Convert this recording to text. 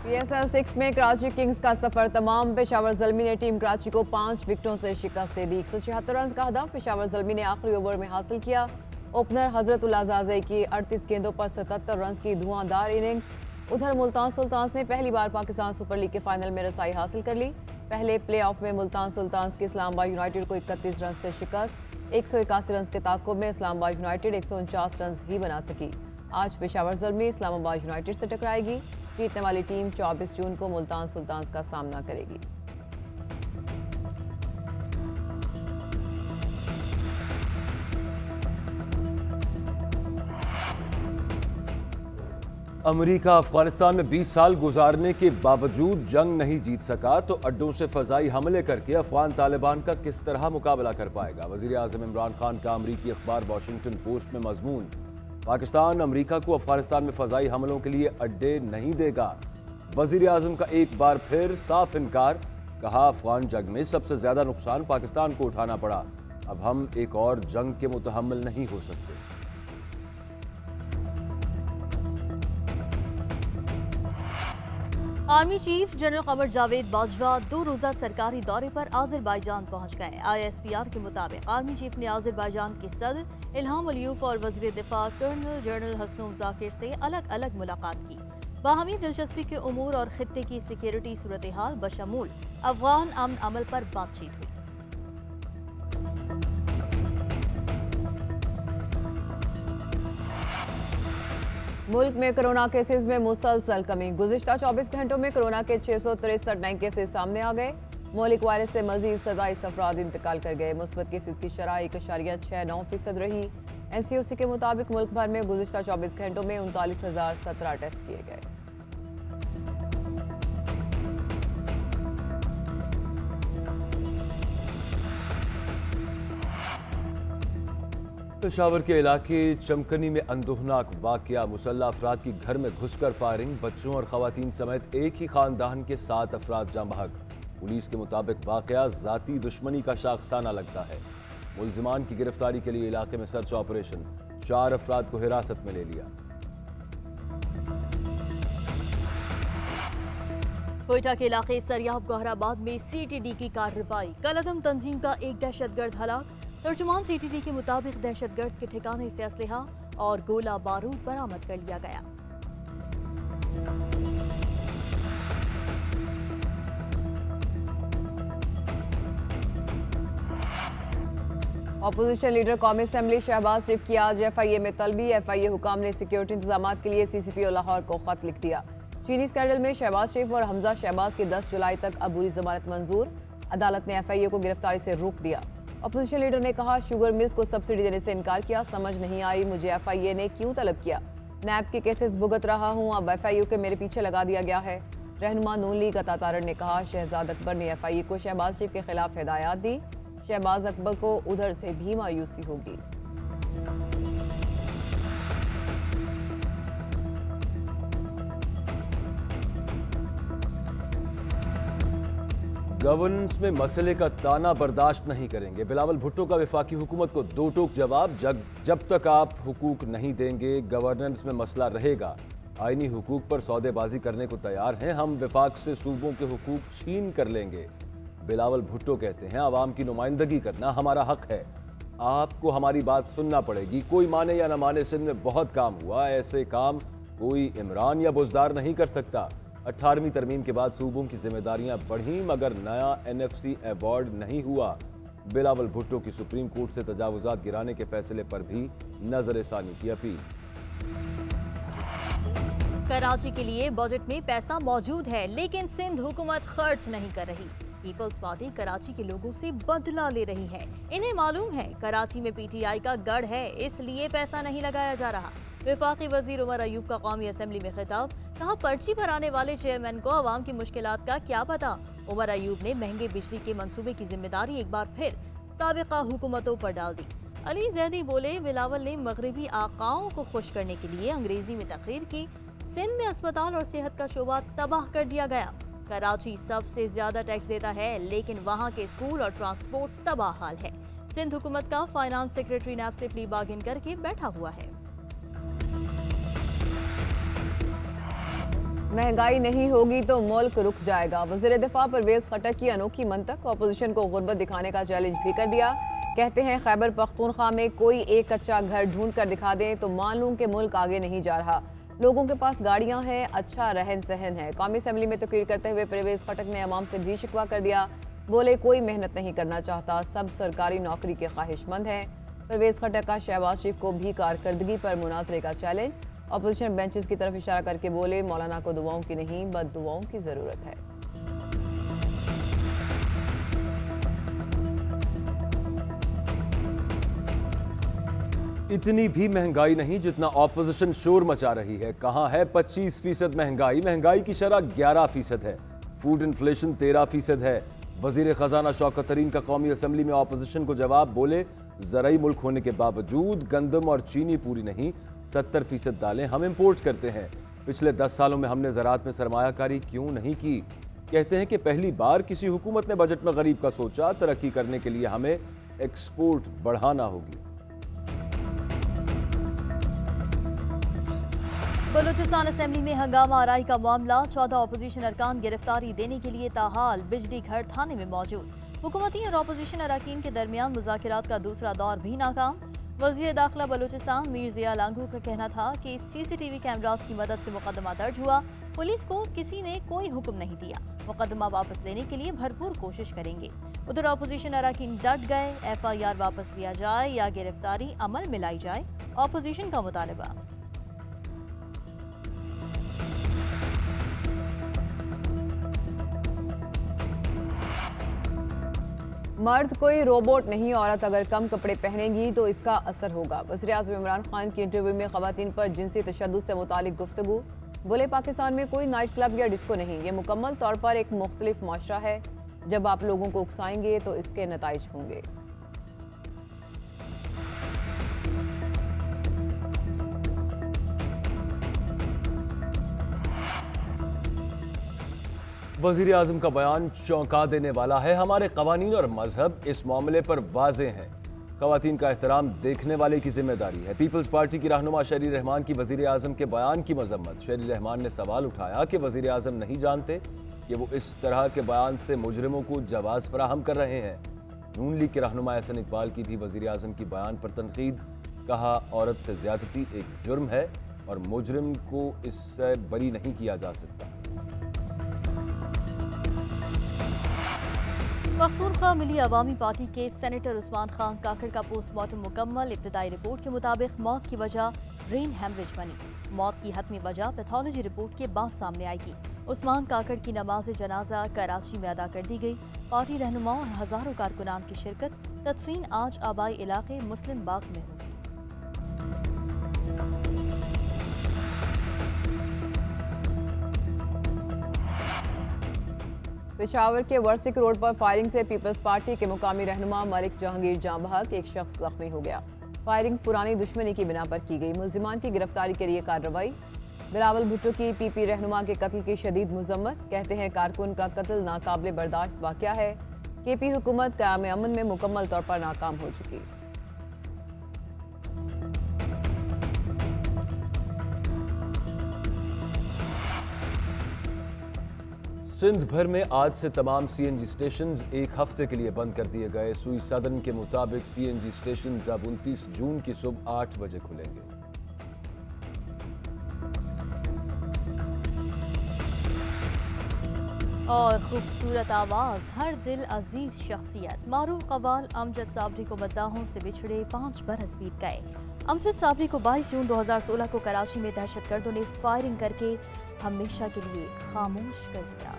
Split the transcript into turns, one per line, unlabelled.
PSL 6 में Karachi Kings का सफर तमाम। पेशावर ज़ल्मी ने टीम कराची को 5 विकेटों से शिकस्त दे दी। 176 रन का हदफ पेशावर ज़ल्मी ने आखिरी ओवर में हासिल किया। ओपनर हजरतुल्लाह जाज़ई की 38 गेंदों पर 77 रन की धुआंधार इनिंग्स। उधर मुल्तान सुल्तान्स ने पहली बार पाकिस्तान सुपर लीग के फाइनल में रसाई हासिल कर ली। पहले प्ले ऑफ में मुल्तान सुल्तान्स की इस्लामाबाद यूनाइटेड को 31 रन से शिकस्त। 181 रन के ताक़ुब में इस्लामाबाद यूनाइटेड 149 रन ही बना सकी। आज पेशावर ज़ल्मी इस्लामाबाद यूनाइटेड से टकराएगी। जीतने वाली टीम 24 जून को मुल्तान सुल्तान्स का सामना करेगी।
अमेरिका अफगानिस्तान में 20 साल गुजारने के बावजूद जंग नहीं जीत सका तो अड्डों से फजाई हमले करके अफगान तालिबान का किस तरह मुकाबला कर पाएगा। वज़ीर आज़म इमरान खान का अमरीकी अखबार वॉशिंगटन पोस्ट में मजमून, पाकिस्तान अमेरिका को अफगानिस्तान में फजाई हमलों के लिए अड्डे नहीं देगा। वज़ीर आज़म का एक बार फिर साफ इनकार, कहा अफगान जंग में सबसे ज्यादा नुकसान पाकिस्तान को उठाना पड़ा, अब हम एक और जंग के मुतहम्मिल नहीं हो सकते।
Army chief general Qamar Javed Bajwa 2 रोजा सरकारी दौरे पर आज़रबाईजान पहुंच गए। ISPR के मुताबिक आर्मी चीफ ने आज़रबाईजान के सदर इल्हाम अलियूफ और वज़ीर दिफा कर्नल जनरल हसनोम जाकिर से अलग अलग मुलाकात की। बाहमी दिलचस्पी के उमूर और खित्ते की सिक्योरिटी सूरत हाल बशमूल अफगान अमन अमल पर बातचीत हुई।
मुल्क में कोरोना केसेस में मुसलसल कमी। गुज़िश्ता 24 घंटों में कोरोना के 663 नए केसेस सामने आ गए। मौलिक वायरस से मजीद 27 अफराद इंतकाल कर गए। मुस्बत केसेस की शरह 1.69% रही। NCOC के मुताबिक मुल्क भर में गुज़िश्ता 24 घंटों में 39,017 टेस्ट किए गए।
पेशावर के इलाके चमकनी में अंदोहनाक वाकया। मुसल्लह अफराद की घर में घुसकर फायरिंग, बच्चों और खवातीन समेत एक ही खानदान के 7 अफराद जाँ बहक। पुलिस के मुताबिक वाकया जाती दुश्मनी का शाखसाना लगता है। मुल्जिमान की गिरफ्तारी के लिए इलाके में सर्च ऑपरेशन, 4 अफराद को हिरासत में ले लिया।
कोयटा के इलाके सरियाब गौहराबाद में CTD की कार्रवाई, कलअदम तंजीम का एक दहशतगर्द हलाक। तर्जुमान CTD के मुताबिक दहशतगर्द के ठिकाने से असलहा और गोला बारूद बरामद कर लिया गया।
अपोजिशन लीडर कौमी असेंबली शहबाज शरीफ की आज FIA में तलबी। FIA हुकाम ने सिक्योरिटी इंतजाम के लिए CCPO लाहौर को खत लिख दिया। चीनी स्कैंडल में शहबाज शरीफ और हमजा शहबाज की 10 जुलाई तक अबूरी जमानत मंजूर। अदालत ने FIA को गिरफ्तारी से रोक दिया। अपोजिशन लीडर ने कहा, शुगर मिल्स को सब्सिडी देने से इनकार किया, समझ नहीं आई मुझे FIA ने क्यों तलब किया। नैब के केसेस भुगत रहा हूं, अब FIA के मेरे पीछे लगा दिया गया है। रहनुमा नून लीग अता तारड़ ने कहा, शहजाद अकबर ने FIA को शहबाज शरीफ के खिलाफ हिदायत दी। शहबाज अकबर को उधर से भी मायूसी होगी।
गवर्नेंस में मसले का ताना बर्दाश्त नहीं करेंगे। बिलावल भुट्टो का वफाकी हुकूमत को 2 टूक जवाब, जब तक आप हुकूक नहीं देंगे गवर्नेंस में मसला रहेगा। आईनी हुकूक पर सौदेबाजी करने को तैयार हैं, हम वफाक से सूबों के हुकूक छीन कर लेंगे। बिलावल भुट्टो कहते हैं, आवाम की नुमाइंदगी करना हमारा हक है, आपको हमारी बात सुनना पड़ेगी। कोई माने या न माने, सिंध में बहुत काम हुआ, ऐसे काम कोई इमरान या बुजदार नहीं कर सकता। 18वीं तरमीम के बाद सूबों की जिम्मेदारियां बढ़ी मगर नया NFC अवार्ड नहीं हुआ। बिलावल भुट्टो की सुप्रीम कोर्ट से तजावुजात गिराने के फैसले पर भी नजरसानी की अपील।
कराची के लिए बजट में पैसा मौजूद है लेकिन सिंध हुकूमत खर्च नहीं कर रही। पीपल्स पार्टी कराची के लोगों से बदला ले रही है। इन्हें मालूम है कराची में PTI का गढ़ है, इसलिए पैसा नहीं लगाया जा रहा। वफाकी वजीर उमर अयूब का कौमी असेंबली में खिताब, कहा पर्ची भराने वाले चेयरमैन को अवाम की मुश्किलात का क्या पता। उमर अयूब ने महंगे बिजली के मंसूबे की जिम्मेदारी एक बार फिर साबिका हुकूमतों पर डाल दी। अली जैदी बोले, बिलावल ने मगरबी आकाओं को खुश करने के लिए अंग्रेजी में तकरीर की। सिंध में अस्पताल और सेहत का शोबा तबाह कर दिया गया। कराची सबसे ज्यादा टैक्स देता है लेकिन वहाँ के स्कूल और ट्रांसपोर्ट तबाह हाल है। सिंध हुकूमत का फाइनेंस सेक्रेटरी नैब से प्ली बार्गेन करके बैठा हुआ है।
महंगाई नहीं होगी तो मुल्क रुक जाएगा। वज़ीर दिफा परवेज खट्टक की अनोखी मंतक। ऑपोजिशन को गुर्बत दिखाने का चैलेंज भी कर दिया। कहते हैं खैबर पख्तूनख्वा में कोई एक कच्चा घर ढूंढ कर दिखा दें तो मान लूं कि मुल्क आगे नहीं जा रहा। लोगों के पास गाड़ियां हैं, अच्छा रहन सहन है। कौमी असम्बली में तकरीर करते हुए परवेज खट्टक ने अवाम से भी शिकवा कर दिया। बोले कोई मेहनत नहीं करना चाहता, सब सरकारी नौकरी के ख्वाहिशमंद हैं। परवेज खट्टक का शहबाज शरीफ को भी कारकर्दगी पर मुनाजरे का चैलेंज। अपोजिशन बेंचेस की तरफ इशारा करके बोले मौलाना को दुआओं की नहीं बद दुआओं की जरूरत है।
इतनी भी महंगाई नहीं जितना ऑपोजिशन शोर मचा रही है। कहां है 25% महंगाई? महंगाई की शरह 11% है। फूड इन्फ्लेशन 13% है। वजीर खजाना शौकत तरीन का कौमी असम्बली में ऑपोजिशन को जवाब। बोले ज़राई मुल्क होने के बावजूद गंदम और चीनी पूरी नहीं, 70% दालें हम इंपोर्ट करते हैं। पिछले 10 सालों में हमने ज़राअत में सरमायाकारी क्यों नहीं की? कहते हैं कि पहली बार किसी हुकूमत ने बजट में गरीब का सोचा। तरक्की करने के लिए हमें एक्सपोर्ट बढ़ाना होगी।
बलूचिस्तान असेंबली में हंगामा आराई का मामला। 14 अपोजिशन अरकान गिरफ्तारी देने के लिए ताहाल बिजली घर थाने में मौजूद। हुकूमती और अपोजिशन अरकान के दरमियान मुज़ाकिरात का दूसरा दौर भी नाकाम। वज़ीर दाखिला बलूचिस्तान मीर ज़िया लांगू का कहना था कि CCTV कैमरास की मदद से मुकदमा दर्ज हुआ। पुलिस को किसी ने कोई हुक्म नहीं दिया। मुकदमा वापस लेने के लिए भरपूर कोशिश करेंगे। उधर अपोजिशन अरकान डट गए। FIR वापस लिया जाए या गिरफ्तारी अमल में लाई जाए, अपोजिशन का मुतालबा।
मर्द कोई रोबोट नहीं, औरत अगर कम कपड़े पहनेगी तो इसका असर होगा। वज़ीर आज़म इमरान खान की इंटरव्यू में ख़वातीन पर जिनसी तशद्दुद से मुतालिक गुफ्तगू। बोले पाकिस्तान में कोई नाइट क्लब या डिस्को नहीं, ये मुकम्मल तौर पर एक मुख्तलिफ माशरा है। जब आप लोगों को उकसाएंगे तो इसके नताइज होंगे।
वज़ीर आज़म का बयान चौंका देने वाला है। हमारे कवानीन और मजहब इस मामले पर वाज़े हैं। ख़वातीन का एहतराम देखने वाले की जिम्मेदारी है। पीपल्स पार्टी की रहनुमा शहरी रहमान की वज़ीर आज़म के बयान की मजम्मत। शहरी रहमान ने सवाल उठाया कि वज़ीर आज़म नहीं जानते कि वो इस तरह के बयान से मुजरिमों को जवाज़ फराहम कर रहे हैं। नून लीग के रहनुमा एहसन इकबाल की भी वज़ीर आज़म की बयान पर तनकीद। कहा औरत से ज़्यादती एक जुर्म है और मुजरिम को इससे बरी नहीं किया जा सकता।
पख्तूनख्वा मिली अवामी पार्टी के सेनेटर उस्मान खान काकड़ का पोस्टमार्टम मुकम्मल। इब्तदाई रिपोर्ट के मुताबिक मौत की वजह ब्रेन हेमरेज बनी। मौत की हतमी वजह पैथोलॉजी रिपोर्ट के बाद सामने आएगी। उस्मान काकड़ की नमाज जनाजा कराची में अदा कर दी गई। पार्टी रहनुमाओं और हजारों कारकुनान की शिरकत। तदफीन आज आबाई इलाके मुस्लिम बाग में होगी।
पेशावर के वर्सिक रोड पर फायरिंग से पीपल्स पार्टी के मुकामी रहनुमा मलिक जहांगीर जाँ बहक एक शख्स जख्मी हो गया। फायरिंग पुरानी दुश्मनी की बिना पर की गई। मुलजिमान की गिरफ्तारी के लिए कार्रवाई। बिलावल भुट्टो की PP रहनुमा के कत्ल की शदीद मुजम्मत। कहते हैं कारकुन का कत्ल नाकाबिले बर्दाश्त वाक़या है। KP हुकूमत क़याम अमन में मुकम्मल तौर पर नाकाम हो चुकी।
सिंध भर में आज से तमाम CNG स्टेशन एक हफ्ते के लिए बंद कर दिए गए। सुई सदन के मुताबिक CNG स्टेशन अब 29 जून की सुबह 8 बजे खुलेंगे।
और खूबसूरत आवाज, हर दिल अजीज शख्सियत मारूफ कव्वाल अमजद साबरी को मद्दाहों से बिछड़े 5 बरस बीत गए। अमजद साबरी को 22 जून 2016 को कराची में दहशतगर्दों ने फायरिंग करके हमेशा के लिए खामोश कर दिया।